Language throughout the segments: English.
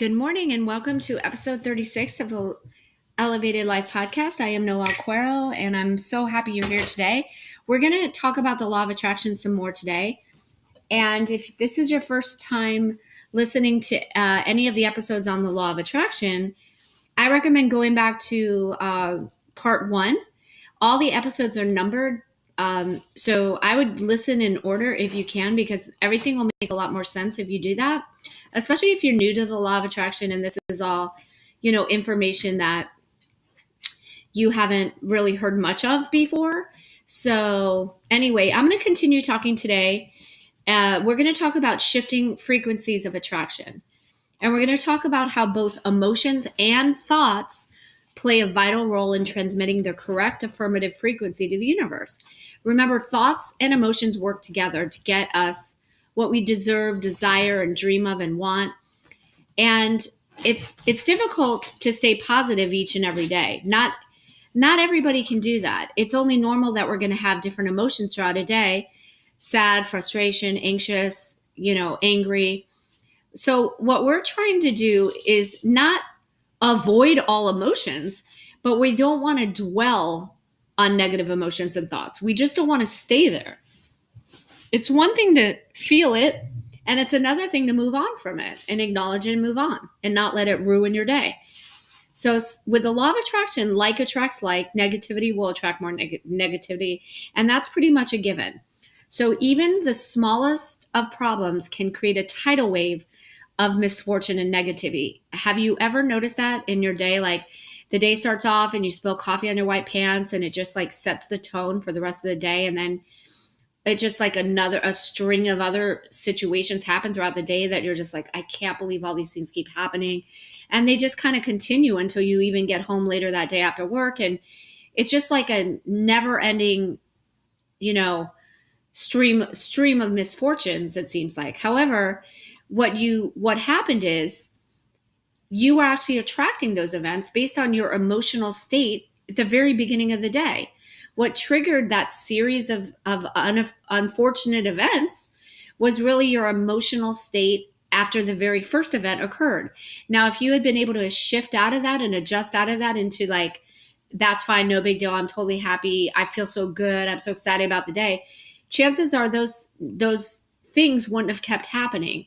Good morning and welcome to episode 36 of the Elevated Life Podcast. I am Noelle Cuero and I'm so happy you're here today. We're going to talk about the law of attraction some more today. And if this is your first time listening to any of the episodes on the law of attraction, I recommend going back to part 1. All the episodes are numbered. So I would listen in order if you can, because everything will make a lot more sense if you do that, especially if you're new to the law of attraction and this is all, information that you haven't really heard much of before. So anyway, I'm going to continue talking today. We're going to talk about shifting frequencies of attraction. And we're going to talk about how both emotions and thoughts play a vital role in transmitting the correct affirmative frequency to the universe. Remember, thoughts and emotions work together to get us what we deserve, desire, and dream of and want. And it's difficult to stay positive each and every day. Not everybody can do that. It's only normal that we're going to have different emotions throughout a day: sad, frustration, anxious, angry. So what we're trying to do is not avoid all emotions, but we don't want to dwell on negative emotions and thoughts. We just don't want to stay there. It's one thing to feel it, and it's another thing to move on from it and acknowledge it and move on and not let it ruin your day. So with the law of attraction, like attracts like, negativity will attract more negativity, and that's pretty much a given. So even the smallest of problems can create a tidal wave of misfortune and negativity. Have you ever noticed that in your day? Like the day starts off and you spill coffee on your white pants and it just like sets the tone for the rest of the day. And then it just like a string of other situations happen throughout the day that you're just like, I can't believe all these things keep happening. And they just kind of continue until you even get home later that day after work. And it's just like a never ending, stream of misfortunes, it seems like. However, what happened is you are actually attracting those events based on your emotional state at the very beginning of the day. What triggered that series of unfortunate events was really your emotional state after the very first event occurred. Now, if you had been able to shift out of that and adjust out of that into like, that's fine, no big deal, I'm totally happy, I feel so good, I'm so excited about the day, chances are those things wouldn't have kept happening.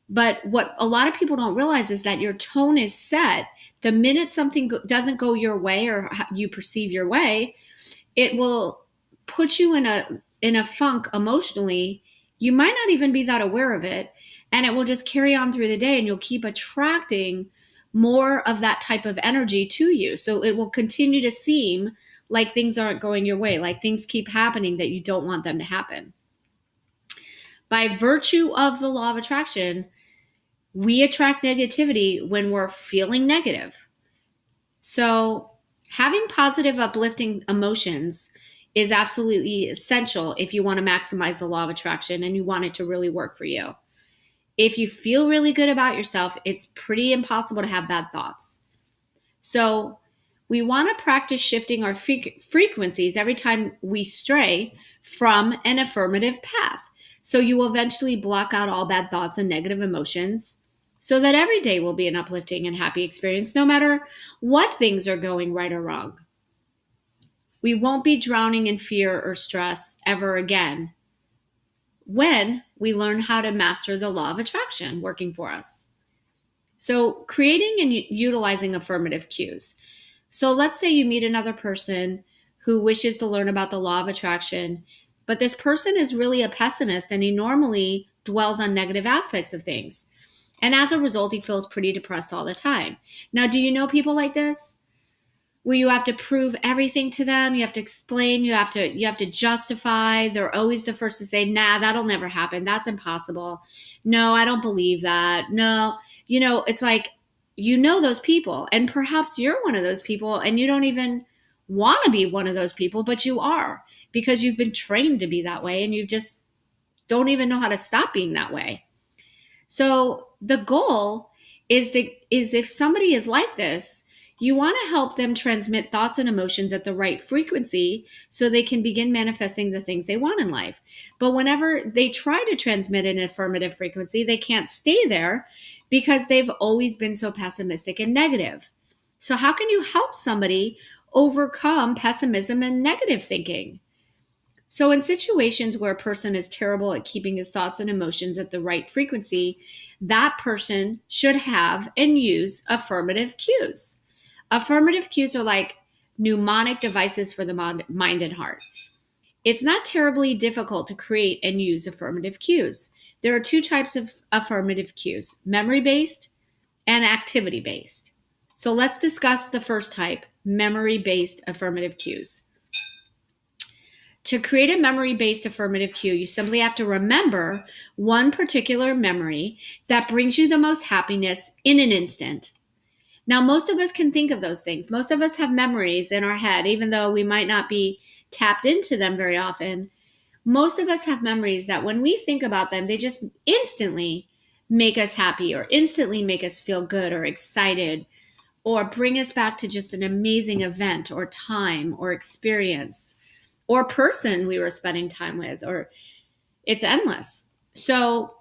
But what a lot of people don't realize is that your tone is set. The minute something doesn't go your way or you perceive your way, it will put you in a funk emotionally. You might not even be that aware of it, and it will just carry on through the day, and you'll keep attracting more of that type of energy to you. So it will continue to seem like things aren't going your way, like things keep happening that you don't want them to happen. By virtue of the law of attraction, we attract negativity when we're feeling negative. So having positive, uplifting emotions is absolutely essential if you want to maximize the law of attraction and you want it to really work for you. If you feel really good about yourself, it's pretty impossible to have bad thoughts. So we want to practice shifting our frequencies every time we stray from an affirmative path. So you will eventually block out all bad thoughts and negative emotions so that every day will be an uplifting and happy experience, no matter what things are going right or wrong. We won't be drowning in fear or stress ever again when we learn how to master the law of attraction working for us. So creating and utilizing affirmative cues. So let's say you meet another person who wishes to learn about the law of attraction, but this person is really a pessimist and he normally dwells on negative aspects of things. And as a result, he feels pretty depressed all the time. Now, do you know people like this? Where you have to prove everything to them, you have to explain, you have to justify. They're always the first to say, nah, that'll never happen. That's impossible. No, I don't believe that. No, it's like, those people, and perhaps you're one of those people and you don't even want to be one of those people, but you are, because you've been trained to be that way and you just don't even know how to stop being that way. So the goal is if somebody is like this, You want to help them transmit thoughts and emotions at the right frequency so they can begin manifesting the things they want in life. But whenever they try to transmit an affirmative frequency, they can't stay there because they've always been so pessimistic and negative. So, how can you help somebody overcome pessimism and negative thinking? So, in situations where a person is terrible at keeping his thoughts and emotions at the right frequency, that person should have and use affirmative cues. Affirmative cues are like mnemonic devices for the mind and heart. It's not terribly difficult to create and use affirmative cues. There are two types of affirmative cues: memory based and activity based. So, let's discuss the first type, memory based affirmative cues. To create a memory-based affirmative cue, you simply have to remember one particular memory that brings you the most happiness in an instant. Now, most of us can think of those things. Most of us have memories in our head, even though we might not be tapped into them very often. Most of us have memories that when we think about them, they just instantly make us happy or instantly make us feel good or excited or bring us back to just an amazing event or time or experience or person we were spending time with, or it's endless. So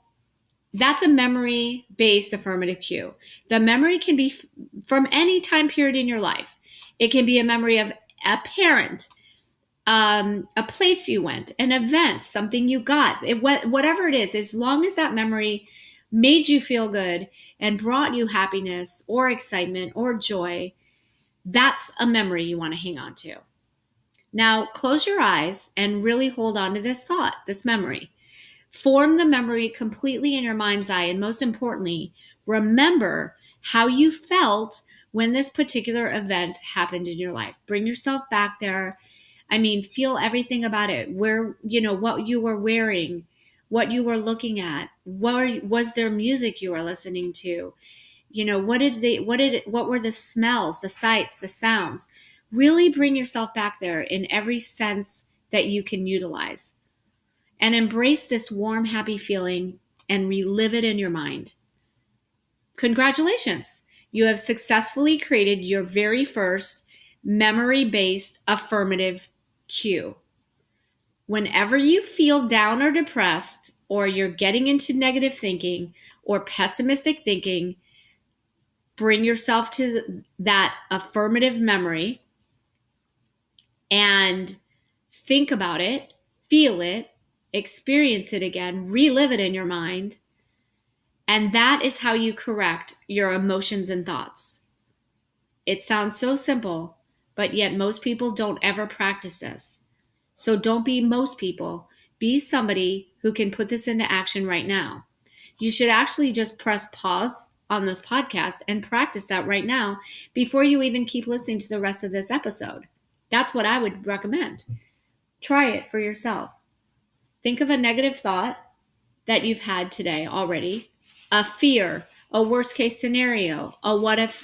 that's a memory based affirmative cue. The memory can be from any time period in your life. It can be a memory of a parent, a place you went, an event, something you got, whatever it is, as long as that memory made you feel good and brought you happiness or excitement or joy, that's a memory you want to hang on to. Now, close your eyes and really hold on to this thought, this memory. Form the memory completely in your mind's eye. And most importantly, remember how you felt when this particular event happened in your life. Bring yourself back there. I mean, feel everything about it. Where, what you were wearing, what you were looking at, was there music you were listening to? What were the smells, the sights, the sounds? Really bring yourself back there in every sense that you can utilize and embrace this warm, happy feeling and relive it in your mind. Congratulations. You have successfully created your very first memory-based affirmative cue. Whenever you feel down or depressed, or you're getting into negative thinking or pessimistic thinking, bring yourself to that affirmative memory and think about it, feel it, experience it again, relive it in your mind. And that is how you correct your emotions and thoughts. It sounds so simple, but yet most people don't ever practice this. So don't be most people. Be somebody who can put this into action right now. You should actually just press pause on this podcast and practice that right now before you even keep listening to the rest of this episode. That's what I would recommend. Try it for yourself. Think of a negative thought that you've had today already, a fear, a worst case scenario, a what if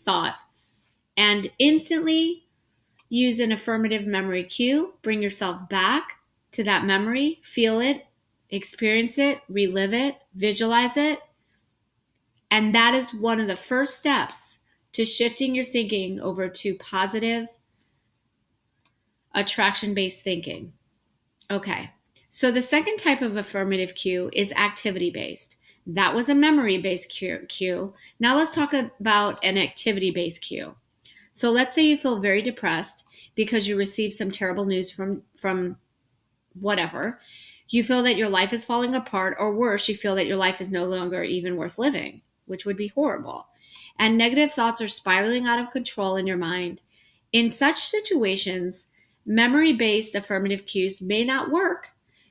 thought, and instantly use an affirmative memory cue. Bring yourself back to that memory, feel it, experience it, relive it, visualize it. And that is one of the first steps to shifting your thinking over to positive, attraction-based thinking. Okay, so the second type of affirmative cue is activity-based. That was a memory-based cue. Now let's talk about an activity-based cue. So let's say you feel very depressed because you received some terrible news from whatever. You feel that your life is falling apart, or worse, you feel that your life is no longer even worth living, which would be horrible. And negative thoughts are spiraling out of control in your mind. In such situations, memory-based affirmative cues may not work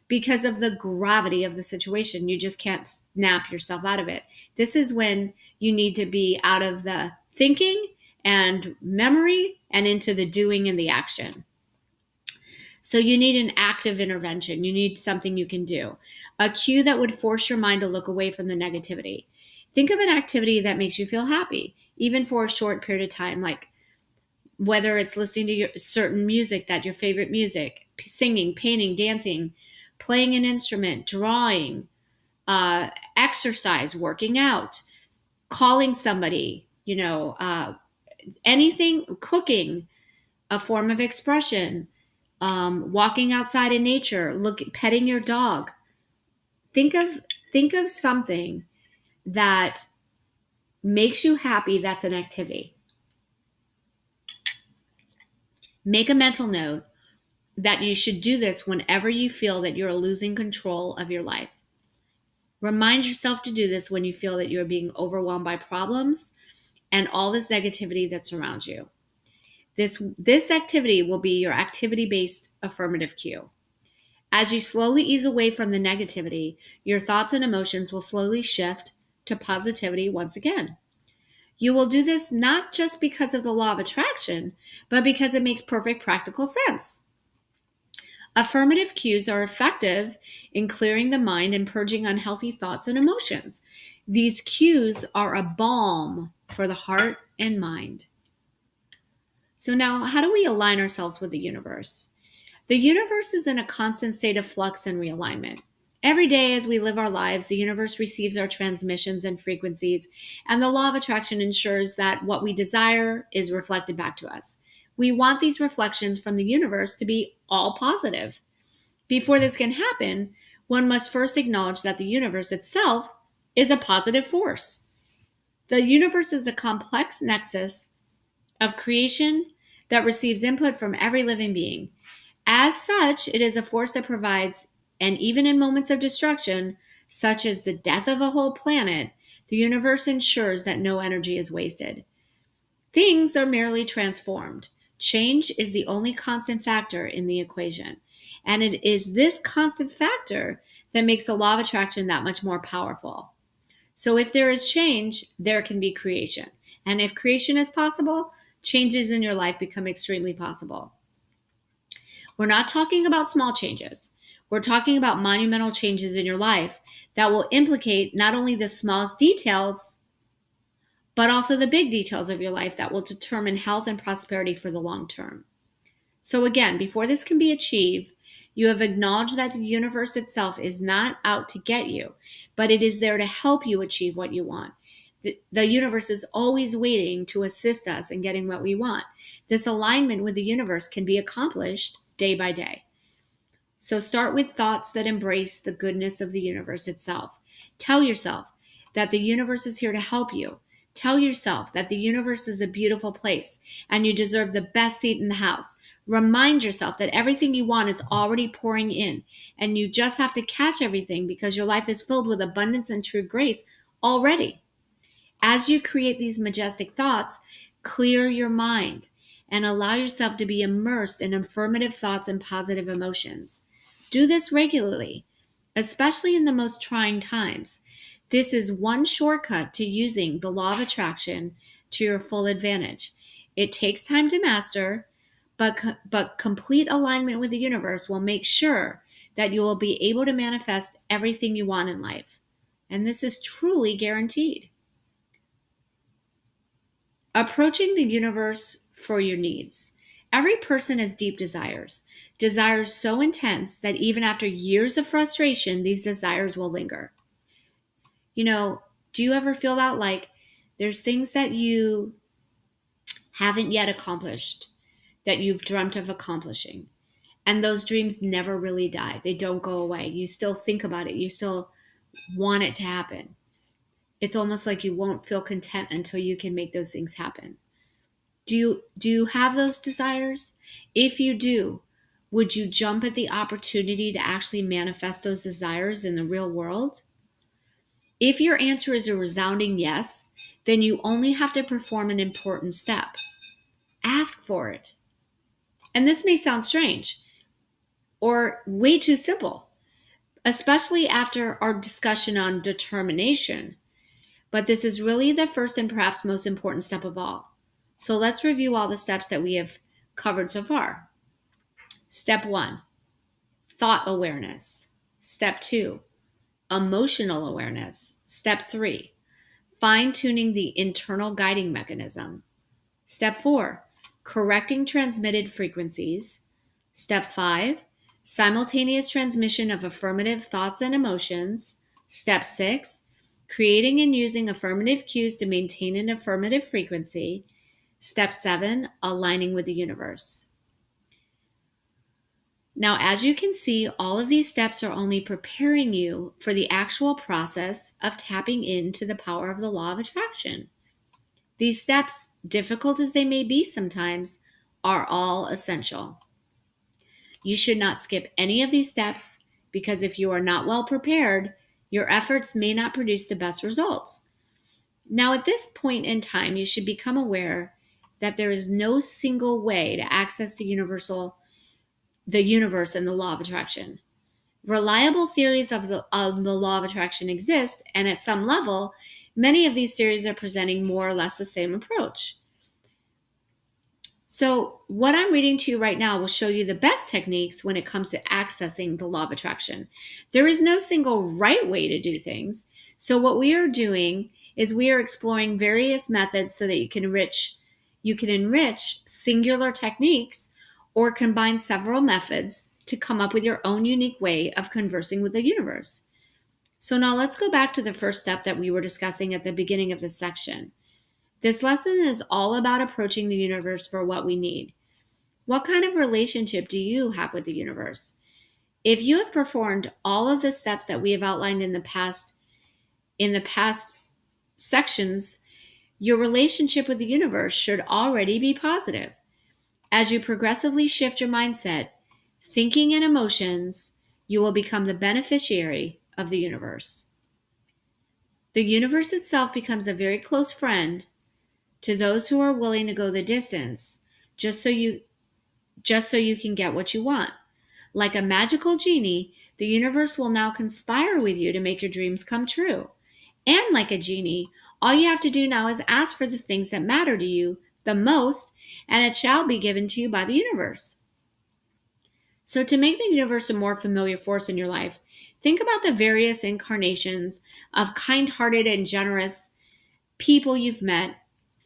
because of the gravity of the situation. You just can't snap yourself out of it. This is when you need to be out of the thinking and memory and into the doing and the action. So you need an active intervention. You need something you can do. A cue that would force your mind to look away from the negativity. Think of an activity that makes you feel happy, even for a short period of time, like whether it's listening to your certain music, your favorite music, singing, painting, dancing, playing an instrument, drawing, exercise, working out, calling somebody, anything, cooking, a form of expression, walking outside in nature, petting your dog. Think of something that makes you happy. That's an activity. Make a mental note that you should do this whenever you feel that you're losing control of your life. Remind yourself to do this when you feel that you're being overwhelmed by problems and all this negativity that surrounds you. This activity will be your activity-based affirmative cue. As you slowly ease away from the negativity, your thoughts and emotions will slowly shift to positivity once again. You will do this not just because of the law of attraction, but because it makes perfect practical sense. Affirmative cues are effective in clearing the mind and purging unhealthy thoughts and emotions. These cues are a balm for the heart and mind. So now, how do we align ourselves with the universe? The universe is in a constant state of flux and realignment. Every day as we live our lives, the universe receives our transmissions and frequencies, and the law of attraction ensures that what we desire is reflected back to us. We want these reflections from the universe to be all positive. Before this can happen, one must first acknowledge that the universe itself is a positive force. The universe is a complex nexus of creation that receives input from every living being. As such, it is a force that provides, and even in moments of destruction, such as the death of a whole planet, the universe ensures that no energy is wasted. Things are merely transformed. Change is the only constant factor in the equation. And it is this constant factor that makes the law of attraction that much more powerful. So if there is change, there can be creation. And if creation is possible, changes in your life become extremely possible. We're not talking about small changes. We're talking about monumental changes in your life that will implicate not only the smallest details, but also the big details of your life that will determine health and prosperity for the long term. So again, before this can be achieved, you have acknowledged that the universe itself is not out to get you, but it is there to help you achieve what you want. The universe is always waiting to assist us in getting what we want. This alignment with the universe can be accomplished day by day. So start with thoughts that embrace the goodness of the universe itself. Tell yourself that the universe is here to help you. Tell yourself that the universe is a beautiful place and you deserve the best seat in the house. Remind yourself that everything you want is already pouring in and you just have to catch everything because your life is filled with abundance and true grace already. As you create these majestic thoughts, clear your mind and allow yourself to be immersed in affirmative thoughts and positive emotions. Do this regularly, especially in the most trying times. This is one shortcut to using the law of attraction to your full advantage. It takes time to master, but complete alignment with the universe will make sure that you will be able to manifest everything you want in life. And this is truly guaranteed. Approaching the universe for your needs. Every person has deep desires so intense that even after years of frustration, these desires will linger. Do you ever feel that like there's things that you haven't yet accomplished that you've dreamt of accomplishing? And those dreams never really die. They don't go away. You still think about it. You still want it to happen. It's almost like you won't feel content until you can make those things happen. Do you have those desires? If you do, would you jump at the opportunity to actually manifest those desires in the real world? If your answer is a resounding yes, then you only have to perform an important step. Ask for it. And this may sound strange or way too simple, especially after our discussion on determination. But this is really the first and perhaps most important step of all. So let's review all the steps that we have covered so far. Step 1, thought awareness. Step 2, emotional awareness. Step 3, fine-tuning the internal guiding mechanism. Step 4, correcting transmitted frequencies. Step 5, simultaneous transmission of affirmative thoughts and emotions. Step 6, creating and using affirmative cues to maintain an affirmative frequency. Step 7, aligning with the universe. Now, as you can see, all of these steps are only preparing you for the actual process of tapping into the power of the law of attraction. These steps, difficult as they may be sometimes, are all essential. You should not skip any of these steps because if you are not well prepared, your efforts may not produce the best results. Now, at this point in time, you should become aware that there is no single way to access the universe and the law of attraction. Reliable theories of the law of attraction exist, and at some level, many of these theories are presenting more or less the same approach. So, what I'm reading to you right now will show you the best techniques when it comes to accessing the law of attraction. There is no single right way to do things. So, what we are doing is we are exploring various methods so that you can enrich singular techniques or combine several methods to come up with your own unique way of conversing with the universe. So now let's go back to the first step that we were discussing at the beginning of this section. This lesson is all about approaching the universe for what we need. What kind of relationship do you have with the universe? If you have performed all of the steps that we have outlined in the past sections, your relationship with the universe should already be positive. As you progressively shift your mindset, thinking, and emotions, you will become the beneficiary of the universe. The universe itself becomes a very close friend to those who are willing to go the distance just so you can get what you want. Like a magical genie, the universe will now conspire with you to make your dreams come true. And like a genie, all you have to do now is ask for the things that matter to you the most, and it shall be given to you by the universe. So to make the universe a more familiar force in your life, think about the various incarnations of kind-hearted and generous people you've met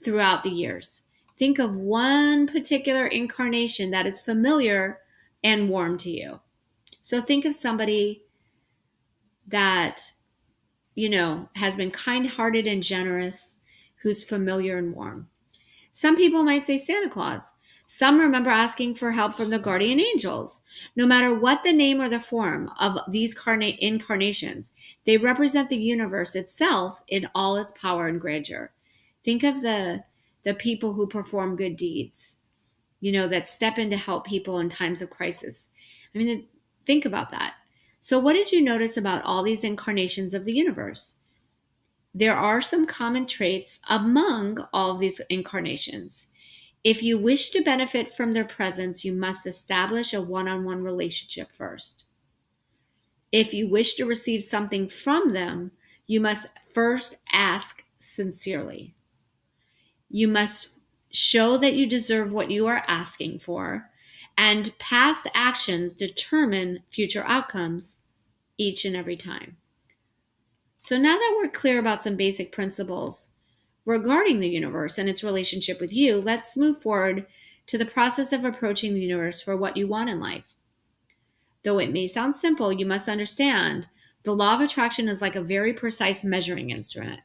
throughout the years. Think of one particular incarnation that is familiar and warm to you. So think of somebody that, has been kind-hearted and generous, who's familiar and warm. Some people might say Santa Claus. Some remember asking for help from the guardian angels. No matter what the name or the form of these incarnations, they represent the universe itself in all its power and grandeur. Think of the people who perform good deeds, that step in to help people in times of crisis. Think about that. So what did you notice about all these incarnations of the universe? There are some common traits among all of these incarnations. If you wish to benefit from their presence, you must establish a one-on-one relationship first. If you wish to receive something from them, you must first ask sincerely. You must show that you deserve what you are asking for, and past actions determine future outcomes each and every time. So now that we're clear about some basic principles regarding the universe and its relationship with you, let's move forward to the process of approaching the universe for what you want in life. Though it may sound simple, you must understand the law of attraction is like a very precise measuring instrument.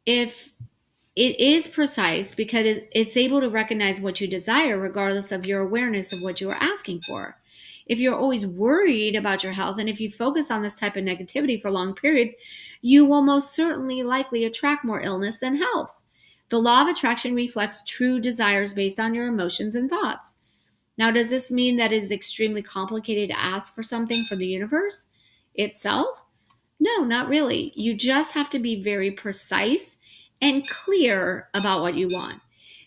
If it is precise because it's able to recognize what you desire regardless of your awareness of what you are asking for. If you're always worried about your health and if you focus on this type of negativity for long periods, you will most certainly likely attract more illness than health. The law of attraction reflects true desires based on your emotions and thoughts. Now, does this mean that it is extremely complicated to ask for something from the universe itself? No, not really. You just have to be very precise and clear about what you want.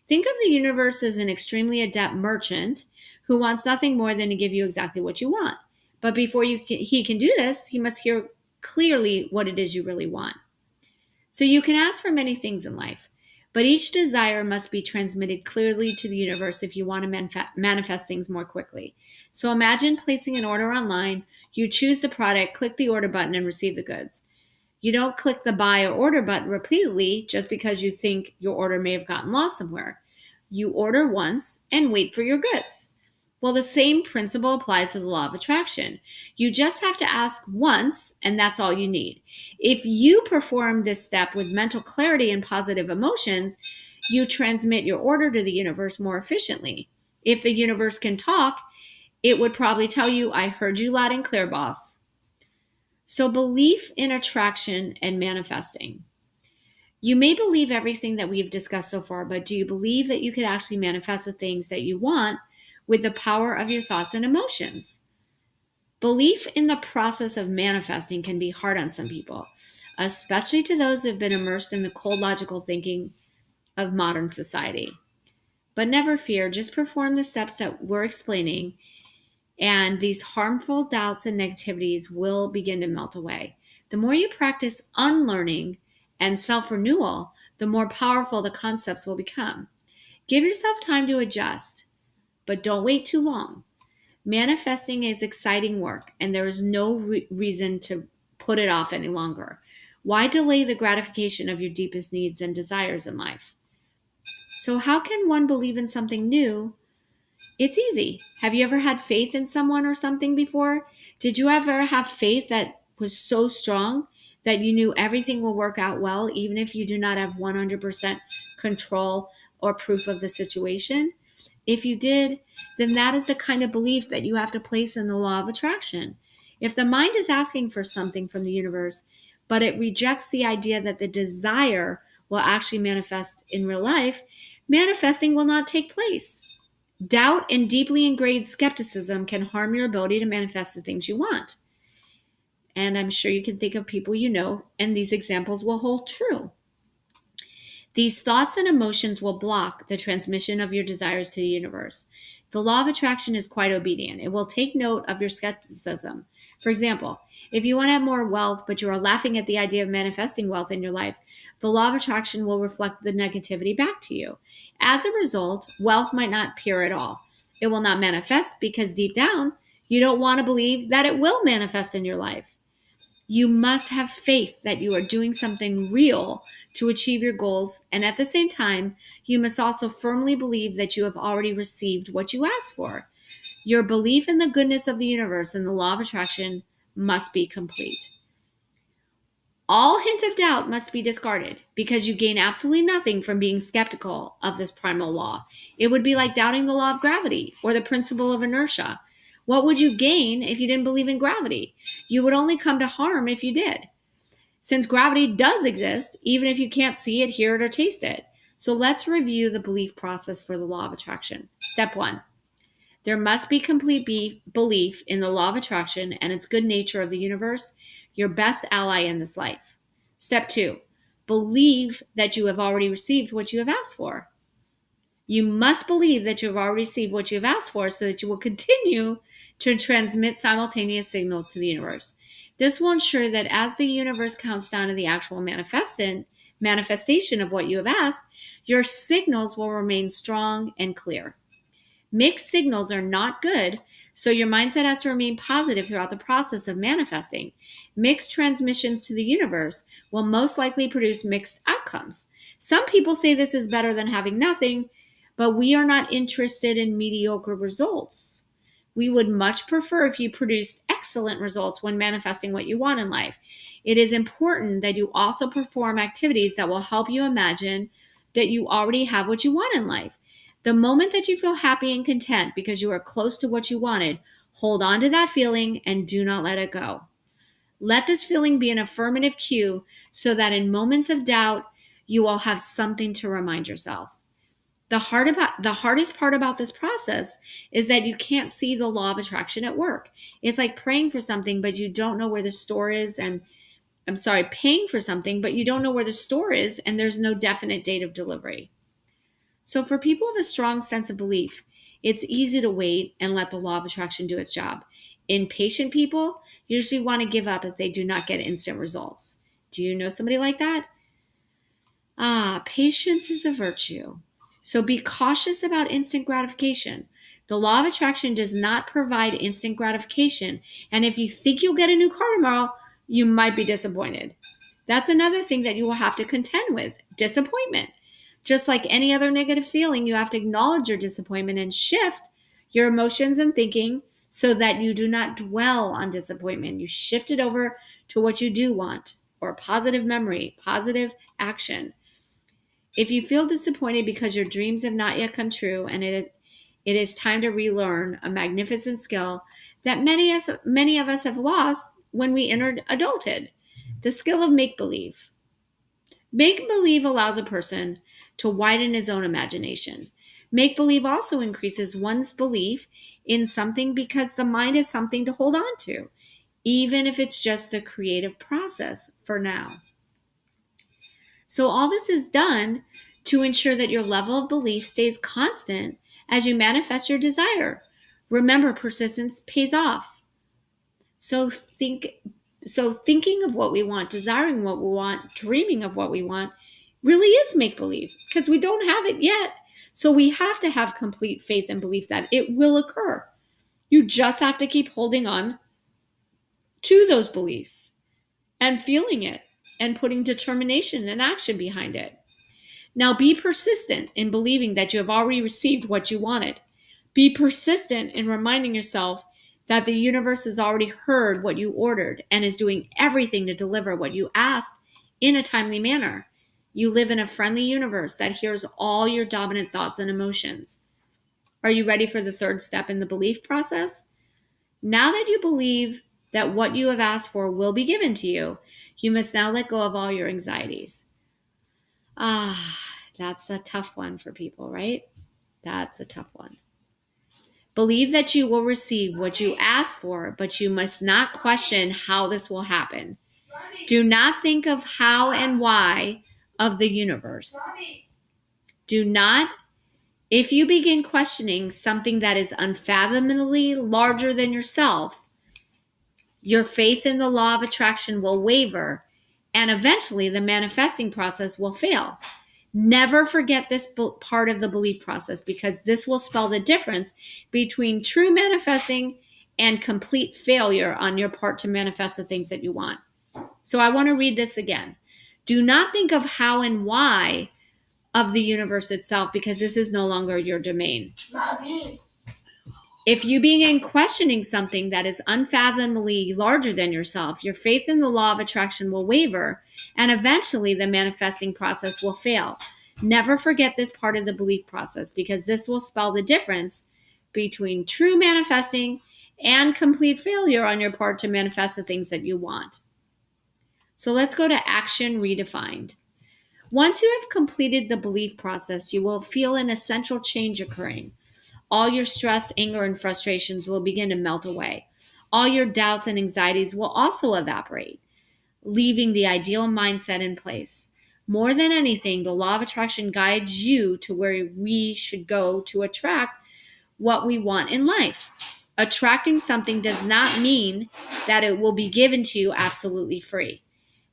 Think of the universe as an extremely adept merchant who wants nothing more than to give you exactly what you want. But before he can do this, he must hear clearly what it is you really want. So you can ask for many things in life, but each desire must be transmitted clearly to the universe if you want to manifest things more quickly. So imagine placing an order online, you choose the product, click the order button, and receive the goods. You don't click the buy or order button repeatedly just because you think your order may have gotten lost somewhere. You order once and wait for your goods. Well, the same principle applies to the law of attraction. You just have to ask once, and that's all you need. If you perform this step with mental clarity and positive emotions, you transmit your order to the universe more efficiently. If the universe can talk, it would probably tell you, I heard you loud and clear, boss. So, belief in attraction and manifesting. You may believe everything that we've discussed so far, but do you believe that you could actually manifest the things that you want with the power of your thoughts and emotions? Belief in the process of manifesting can be hard on some people, especially to those who have been immersed in the cold logical thinking of modern society. But never fear, just perform the steps that we're explaining, and these harmful doubts and negativities will begin to melt away. The more you practice unlearning and self renewal, the more powerful the concepts will become. Give yourself time to adjust, but don't wait too long. Manifesting is exciting work, and there is no reason to put it off any longer. Why delay the gratification of your deepest needs and desires in life? So, how can one believe in something new? It's easy. Have you ever had faith in someone or something before? Did you ever have faith that was so strong that you knew everything will work out well, even if you do not have 100% control or proof of the situation? If you did, then that is the kind of belief that you have to place in the law of attraction. If the mind is asking for something from the universe, but it rejects the idea that the desire will actually manifest in real life, manifesting will not take place. Doubt and deeply ingrained skepticism can harm your ability to manifest the things you want. And I'm sure you can think of people you know, and these examples will hold true. These thoughts and emotions will block the transmission of your desires to the universe. The law of attraction is quite obedient. It will take note of your skepticism. For example, if you want to have more wealth, but you are laughing at the idea of manifesting wealth in your life, the law of attraction will reflect the negativity back to you. As a result, wealth might not appear at all. It will not manifest because deep down, you don't want to believe that it will manifest in your life. You must have faith that you are doing something real to achieve your goals, and at the same time, you must also firmly believe that you have already received what you asked for. Your belief in the goodness of the universe and the law of attraction must be complete. All hint of doubt must be discarded because you gain absolutely nothing from being skeptical of this primal law. It would be like doubting the law of gravity or the principle of inertia. What would you gain if you didn't believe in gravity? You would only come to harm if you did. Since gravity does exist, even if you can't see it, hear it, or taste it. So let's review the belief process for the law of attraction. Step 1. There must be complete belief in the law of attraction and its good nature of the universe, your best ally in this life. Step 2. Believe that you have already received what you have asked for. You must believe that you have already received what you have asked for so that you will continue to transmit simultaneous signals to the universe. This will ensure that as the universe counts down to the actual manifestation of what you have asked, your signals will remain strong and clear. Mixed signals are not good, so your mindset has to remain positive throughout the process of manifesting. Mixed transmissions to the universe will most likely produce mixed outcomes. Some people say this is better than having nothing, but we are not interested in mediocre results. We would much prefer if you produced excellent results when manifesting what you want in life. It is important that you also perform activities that will help you imagine that you already have what you want in life. The moment that you feel happy and content because you are close to what you wanted, hold on to that feeling and do not let it go. Let this feeling be an affirmative cue so that in moments of doubt, you will have something to remind yourself. The hardest part about this process is that you can't see the law of attraction at work. It's like praying for something, but you don't know where the store is, paying for something, but you don't know where the store is, and there's no definite date of delivery. So for people with a strong sense of belief, it's easy to wait and let the law of attraction do its job. Impatient people usually want to give up if they do not get instant results. Do you know somebody like that? Patience is a virtue. So be cautious about instant gratification. The law of attraction does not provide instant gratification. And if you think you'll get a new car tomorrow, you might be disappointed. That's another thing that you will have to contend with, disappointment. Just like any other negative feeling, you have to acknowledge your disappointment and shift your emotions and thinking so that you do not dwell on disappointment. You shift it over to what you do want, or positive memory, positive action. If you feel disappointed because your dreams have not yet come true, and it is time to relearn a magnificent skill that many of us have lost when we entered adulthood, the skill of make-believe. Make-believe allows a person to widen his own imagination. Make-believe also increases one's belief in something because the mind is something to hold on to, even if it's just the creative process for now. So all this is done to ensure that your level of belief stays constant as you manifest your desire. Remember, persistence pays off. So thinking of what we want, desiring what we want, dreaming of what we want really is make believe because we don't have it yet. So we have to have complete faith and belief that it will occur. You just have to keep holding on to those beliefs and feeling it and putting determination and action behind it. Now be persistent in believing that you have already received what you wanted. Be persistent in reminding yourself that the universe has already heard what you ordered and is doing everything to deliver what you asked in a timely manner. You live in a friendly universe that hears all your dominant thoughts and emotions. Are you ready for the third step in the belief process? Now that you believe that what you have asked for will be given to you, you must now let go of all your anxieties. That's a tough one for people, right? That's a tough one. Believe that you will receive what you ask for, but you must not question how this will happen. Do not think of how and why of the universe. Do not, if you begin questioning something that is unfathomably larger than yourself, your faith in the law of attraction will waver, and eventually the manifesting process will fail. Never forget this part of the belief process because this will spell the difference between true manifesting and complete failure on your part to manifest the things that you want. So I want to read this again. Do not think of how and why of the universe itself because this is no longer your domain. If you begin questioning something that is unfathomably larger than yourself, your faith in the law of attraction will waver, and eventually the manifesting process will fail. Never forget this part of the belief process because this will spell the difference between true manifesting and complete failure on your part to manifest the things that you want. So let's go to action redefined. Once you have completed the belief process, you will feel an essential change occurring. All your stress, anger, and frustrations will begin to melt away. All your doubts and anxieties will also evaporate, leaving the ideal mindset in place. More than anything, the law of attraction guides you to where we should go to attract what we want in life. Attracting something does not mean that it will be given to you absolutely free.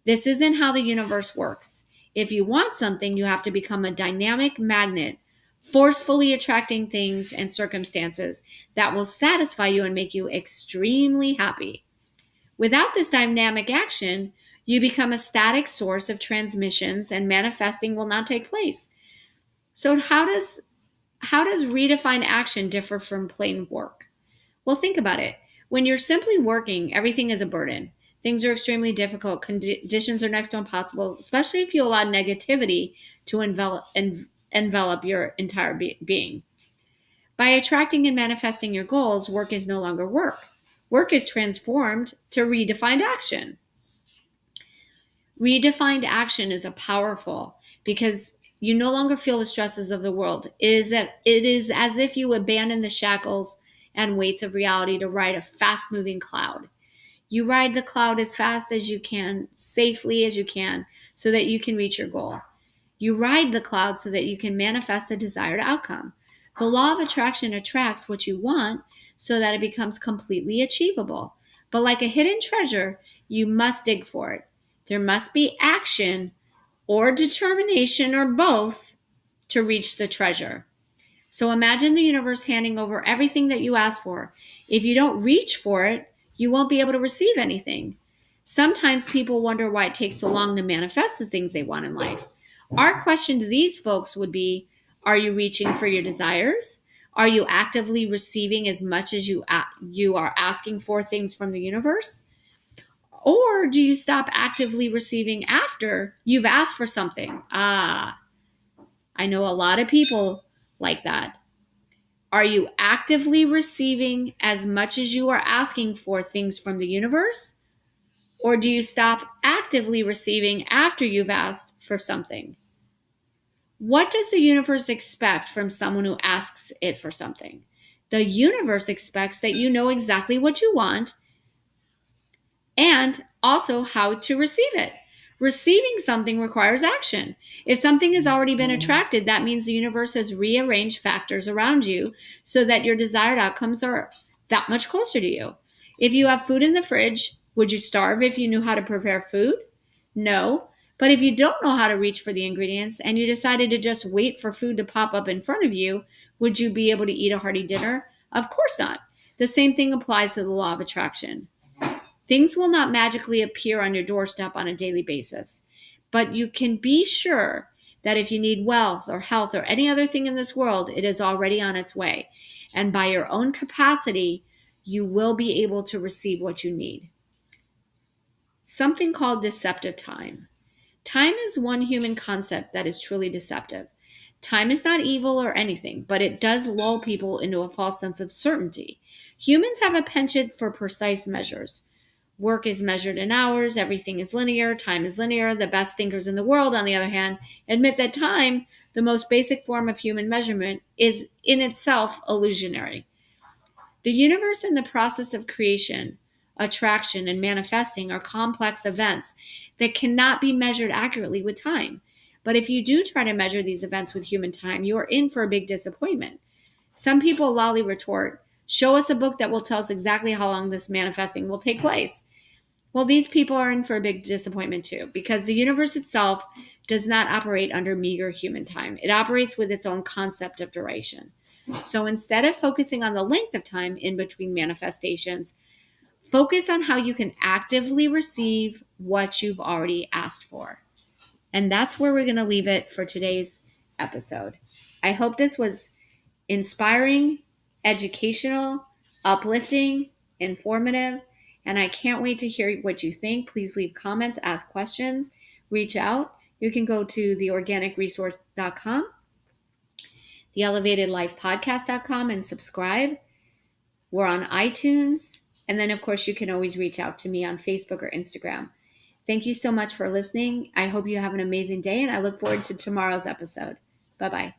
This isn't how the universe works. If you want something, you have to become a dynamic magnet, forcefully attracting things and circumstances that will satisfy you and make you extremely happy. Without this dynamic action, you become a static source of transmissions and manifesting will not take place. So how does redefined action differ from plain work? Well, think about it. When you're simply working, everything is a burden. Things are extremely difficult. Conditions are next to impossible, especially if you allow negativity to envelop your entire being. By attracting and manifesting your goals, work is no longer work. Work is transformed to redefined action. Redefined action is powerful because you no longer feel the stresses of the world. It is as if you abandon the shackles and weights of reality to ride a fast-moving cloud. You ride the cloud as fast as you can, safely as you can, so that you can reach your goal. You ride the cloud so that you can manifest the desired outcome. The law of attraction attracts what you want so that it becomes completely achievable. But like a hidden treasure, you must dig for it. There must be action or determination or both to reach the treasure. So imagine the universe handing over everything that you ask for. If you don't reach for it, you won't be able to receive anything. Sometimes people wonder why it takes so long to manifest the things they want in life. Our question to these folks would be, are you reaching for your desires? Are you actively receiving as much as you are asking for things from the universe? Or do you stop actively receiving after you've asked for something? I know a lot of people like that. Are you actively receiving as much as you are asking for things from the universe? Or do you stop actively receiving after you've asked for something? What does the universe expect from someone who asks it for something? The universe expects that you know exactly what you want and also how to receive it. Receiving something requires action. If something has already been attracted, that means the universe has rearranged factors around you so that your desired outcomes are that much closer to you. If you have food in the fridge, would you starve if you knew how to prepare food? No. But if you don't know how to reach for the ingredients and you decided to just wait for food to pop up in front of you, would you be able to eat a hearty dinner? Of course not. The same thing applies to the law of attraction. Things will not magically appear on your doorstep on a daily basis, but you can be sure that if you need wealth or health or any other thing in this world, it is already on its way. And by your own capacity, you will be able to receive what you need. Something called deceptive time. Time is one human concept that is truly deceptive. Time is not evil or anything, but it does lull people into a false sense of certainty. Humans have a penchant for precise measures. Work is measured in hours, everything is linear, time is linear. The best thinkers in the world, on the other hand, admit that time, the most basic form of human measurement, is in itself illusionary. The universe and the process of creation, attraction, and manifesting are complex events that cannot be measured accurately with time. But if you do try to measure these events with human time, you are in for a big disappointment. Some people loudly retort, "Show us a book that will tell us exactly how long this manifesting will take place." Well, these people are in for a big disappointment too, because the universe itself does not operate under meager human time. It operates with its own concept of duration. So instead of focusing on the length of time in between manifestations, focus on how you can actively receive what you've already asked for. And that's where we're going to leave it for today's episode. I hope this was inspiring, educational, uplifting, informative, and I can't wait to hear what you think. Please leave comments, ask questions, reach out. You can go to theorganicresource.com, theelevatedlifepodcast.com, and subscribe. We're on iTunes. And then, of course, you can always reach out to me on Facebook or Instagram. Thank you so much for listening. I hope you have an amazing day, and I look forward to tomorrow's episode. Bye-bye.